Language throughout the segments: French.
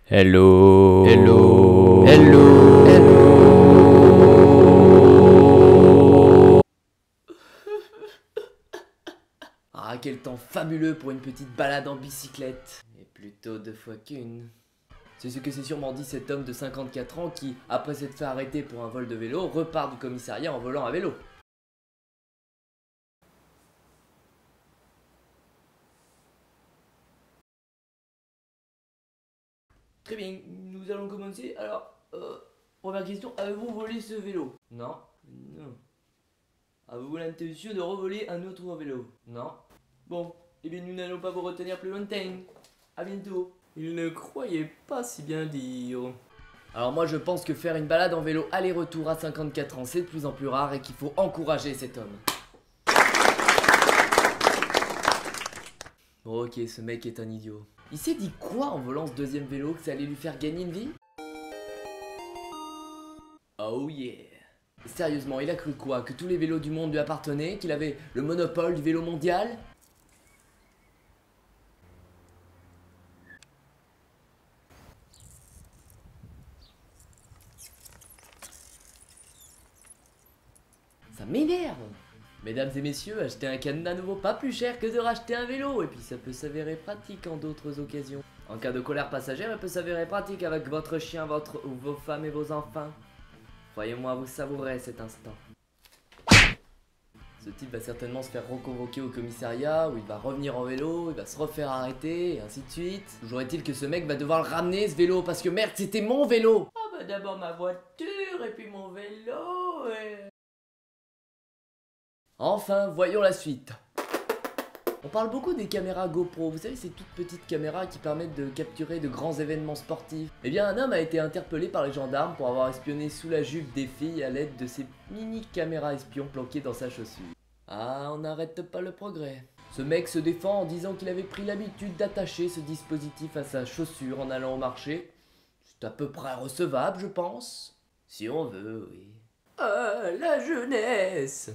Hello. Ah, quel temps fabuleux pour une petite balade en bicyclette. Et plutôt 2 fois qu'une. C'est ce que s'est sûrement dit cet homme de 54 ans qui, après s'être fait arrêter pour un vol de vélo, repart du commissariat en volant à vélo. Très bien, nous allons commencer. Alors, première question, avez-vous volé ce vélo? Non. Non. Avez-vous l'intention de revoler un autre vélo? Non. Bon, eh bien nous n'allons pas vous retenir plus longtemps. A bientôt. Il ne croyait pas si bien dire. Alors moi je pense que faire une balade en vélo aller-retour à 54 ans c'est de plus en plus rare et qu'il faut encourager cet homme. Bon, ok, ce mec est un idiot. Il s'est dit quoi en volant ce deuxième vélo, que ça allait lui faire gagner une vie? Oh yeah. Sérieusement, il a cru quoi? Que tous les vélos du monde lui appartenaient? Qu'il avait le monopole du vélo mondial? Ça m'énerve! Mesdames et messieurs, acheter un cadenas ne vaut pas plus cher que de racheter un vélo, et puis ça peut s'avérer pratique en d'autres occasions. En cas de colère passagère, elle peut s'avérer pratique avec votre chien, ou vos femmes et vos enfants. Croyez-moi, vous savourez cet instant. Ce type va certainement se faire reconvoquer au commissariat, où il va revenir en vélo, il va se refaire arrêter, et ainsi de suite. Toujours est-il que ce mec va devoir le ramener, ce vélo, parce que merde, c'était mon vélo! Ah bah d'abord ma voiture, et puis mon vélo, et... Enfin, voyons la suite. On parle beaucoup des caméras GoPro, vous savez ces toutes petites caméras qui permettent de capturer de grands événements sportifs. Eh bien un homme a été interpellé par les gendarmes pour avoir espionné sous la jupe des filles à l'aide de ces mini caméras espions planquées dans sa chaussure. Ah, on n'arrête pas le progrès. Ce mec se défend en disant qu'il avait pris l'habitude d'attacher ce dispositif à sa chaussure en allant au marché. C'est à peu près recevable je pense. Si on veut, oui. Ah, la jeunesse!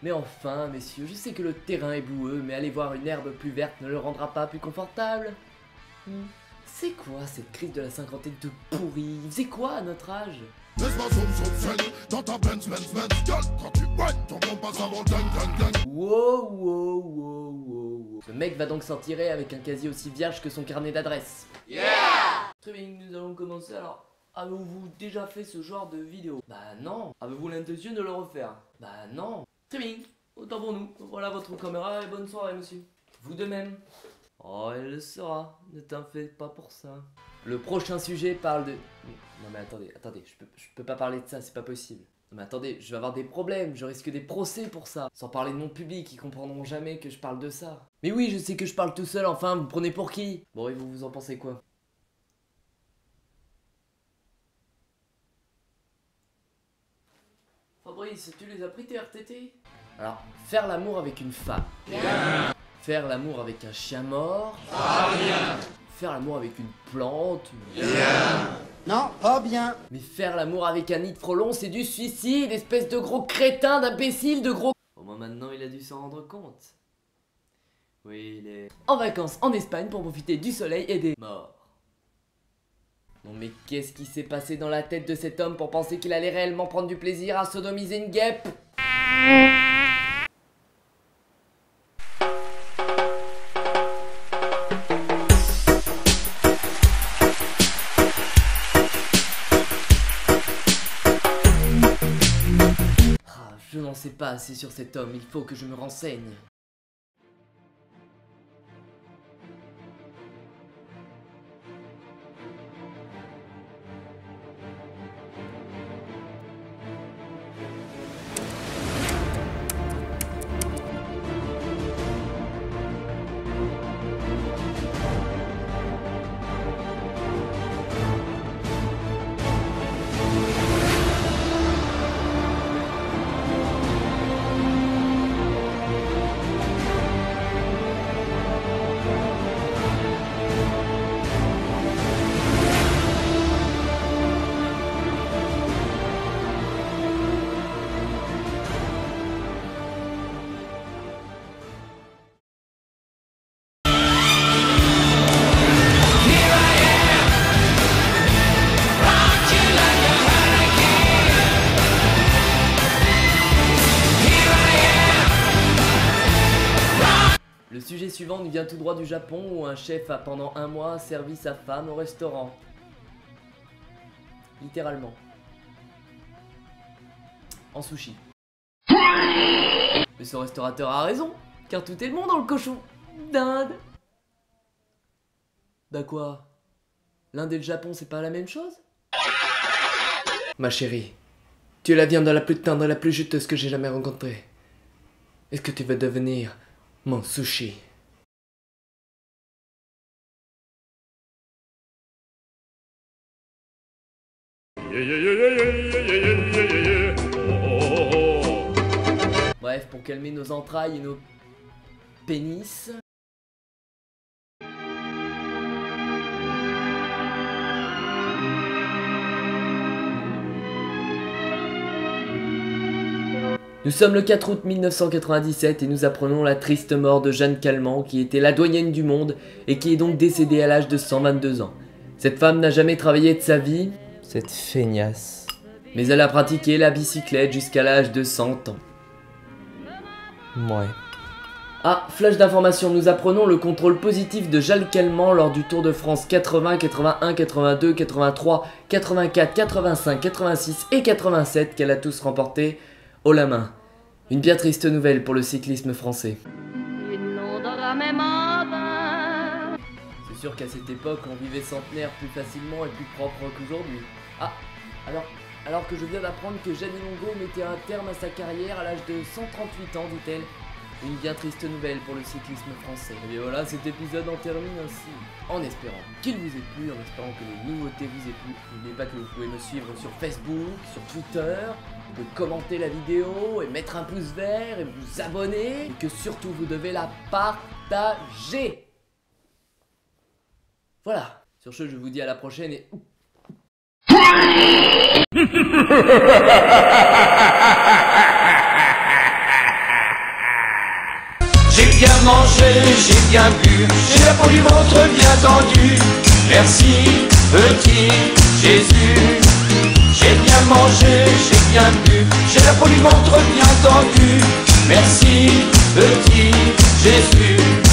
Mais enfin, messieurs, je sais que le terrain est boueux, mais aller voir une herbe plus verte ne le rendra pas plus confortable. C'est quoi cette crise de la cinquantaine de pourri? C'est quoi à notre âge? Wow. Ce mec va donc s'en tirer avec un casier aussi vierge que son carnet d'adresse. Yeah! Très bien, nous allons commencer alors. Avez-vous déjà fait ce genre de vidéo? Bah non. Avez-vous l'intention de le refaire? Bah non. Très bien, autant pour nous. Voilà votre caméra et bonne soirée monsieur. Vous de même. Oh, elle le sera, ne t'en fais pas pour ça. Le prochain sujet parle de... Non mais attendez, je peux pas parler de ça, c'est pas possible. Non mais attendez, je vais avoir des problèmes, je risque des procès pour ça. Sans parler de mon public, ils comprendront jamais que je parle de ça. Mais oui, je sais que je parle tout seul, enfin, vous me prenez pour qui? Bon, et vous en pensez quoi? Fabrice, tu les as pris tes RTT? Alors, faire l'amour avec une femme. Bien. Faire l'amour avec un chien mort. Pas bien. Faire l'amour avec une plante. Bien. Non, pas bien. Mais faire l'amour avec un nid de frelon, c'est du suicide, espèce de gros crétin, d'imbécile, de gros... Au moins maintenant, il a dû s'en rendre compte. Oui, il est... en vacances en Espagne pour profiter du soleil et des morts. Non mais qu'est-ce qui s'est passé dans la tête de cet homme pour penser qu'il allait réellement prendre du plaisir à sodomiser une guêpe? Ah, je n'en sais pas assez sur cet homme, il faut que je me renseigne. suivant nous vient tout droit du Japon où un chef a pendant 1 mois servi sa femme au restaurant. Littéralement. En sushi. Mais ce restaurateur a raison, car tout est le monde dans le cochon d'Inde. Bah quoi? L'Inde et le Japon, c'est pas la même chose? Ma chérie, tu es la viande la plus tendre et la plus juteuse que j'ai jamais rencontrée. Est-ce que tu veux devenir mon sushi? Bref, pour calmer nos entrailles et nos pénis. Nous sommes le 4 août 1997 et nous apprenons la triste mort de Jeanne Calment, qui était la doyenne du monde et qui est donc décédée à l'âge de 122 ans. Cette femme n'a jamais travaillé de sa vie, cette feignasse, mais elle a pratiqué la bicyclette jusqu'à l'âge de 100 ans. Ouais. Ah, flash d'information, nous apprenons le contrôle positif de Jeanne Calment lors du Tour de France 80, 81, 82, 83, 84, 85, 86 et 87 qu'elle a tous remporté haut la main. Une bien triste nouvelle pour le cyclisme français. C'est sûr qu'à cette époque, on vivait centenaire plus facilement et plus propre qu'aujourd'hui. Ah, alors que je viens d'apprendre que Jeanne Longo mettait un terme à sa carrière à l'âge de 138 ans, dit-elle. Une bien triste nouvelle pour le cyclisme français. Et bien voilà, cet épisode en termine ainsi. En espérant qu'il vous ait plu, en espérant que les nouveautés vous aient plu. N'oubliez pas que vous pouvez me suivre sur Facebook, sur Twitter, de commenter la vidéo et mettre un pouce vert et vous abonner. Et que surtout vous devez la partager. Voilà. Sur ce, je vous dis à la prochaine et... J'ai bien mangé, j'ai bien bu, j'ai la peau du ventre bien tendue. Merci, petit Jésus. J'ai bien mangé, j'ai bien bu, j'ai la peau du ventre bien tendue. Merci, petit Jésus.